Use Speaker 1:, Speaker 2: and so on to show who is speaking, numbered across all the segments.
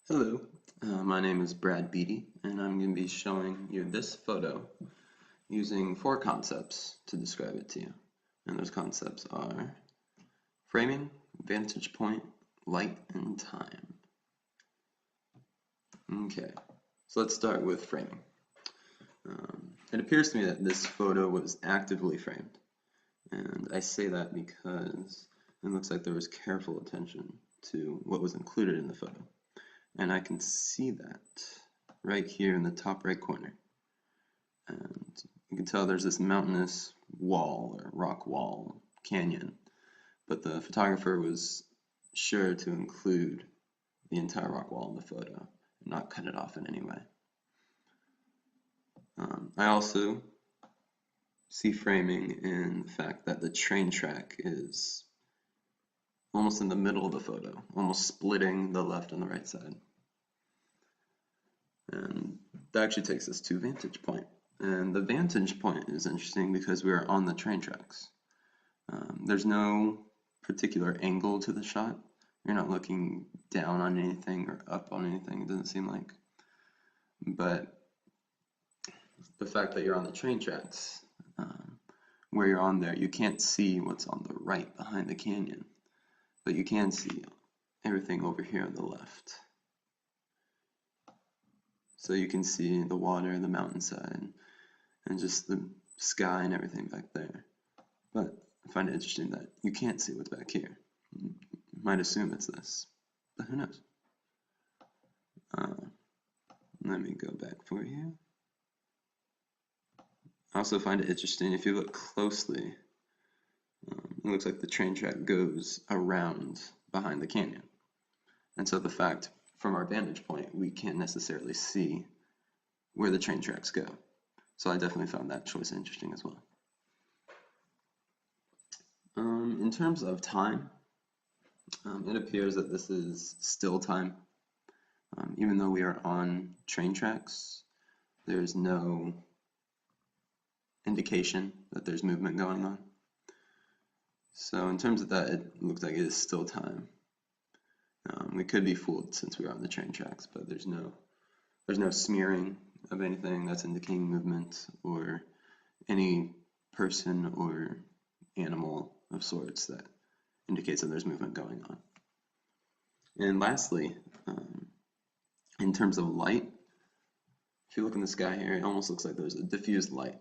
Speaker 1: Hello, my name is Brad Beatty, and I'm going to be showing you this photo using four concepts to describe it to you. And those concepts are framing, vantage point, light, and time. Okay, so let's start with framing. It appears to me that this photo was actively framed, and I say that because it looks like there was careful attention to what was included in the photo. And I can see that right here in the top right corner. And you can tell there's this mountainous wall or rock wall canyon, but the photographer was sure to include the entire rock wall in the photo and not cut it off in any way. I also see framing in the fact that the train track is almost in the middle of the photo, almost splitting the left and the right side. And that actually takes us to vantage point. And the vantage point is interesting because we are on the train tracks. There's no particular angle to the shot. You're not looking down on anything or up on anything, it doesn't seem like. But the fact that you're on the train tracks, where you're on there, you can't see what's on the right behind the canyon, but you can see everything over here on the left. So you can see the water, the mountainside, and just the sky and everything back there. But I find it interesting that you can't see what's back here. You might assume it's this, but who knows? Let me go back for you. I also find it interesting, if you look closely, it looks like the train track goes around behind the canyon. And so the fact, from our vantage point, we can't necessarily see where the train tracks go. So I definitely found that choice interesting as well. In terms of time, it appears that this is still time. Even though we are on train tracks, there's no indication that there's movement going on. So in terms of that, it looks like it is still time. We could be fooled since we are on the train tracks, but there's no smearing of anything that's indicating movement or any person or animal of sorts that indicates that there's movement going on. And lastly, in terms of light, if you look in the sky here, it almost looks like there's a diffused light,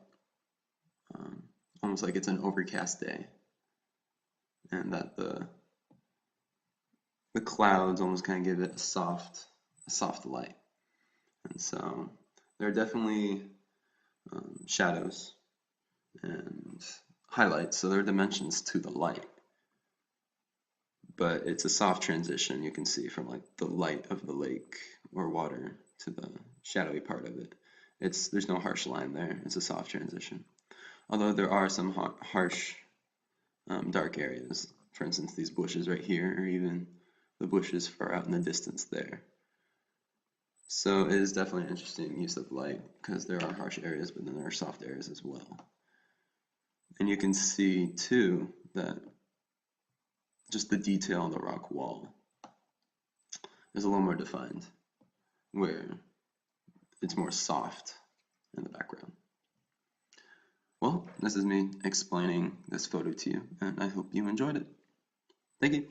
Speaker 1: almost like it's an overcast day, and that the clouds almost kind of give it a soft light. And so there are definitely shadows and highlights, so there are dimensions to the light. But it's a soft transition, you can see, from like the light of the lake or water to the shadowy part of it. There's no harsh line there, it's a soft transition. Although there are some harsh dark areas, for instance these bushes right here, or even the bushes far out in the distance there. So it is definitely an interesting use of light, because there are harsh areas, but then there are soft areas as well. And you can see too that just the detail on the rock wall is a little more defined, where it's more soft in the background. Well, this is me explaining this photo to you, and I hope you enjoyed it. Thank you.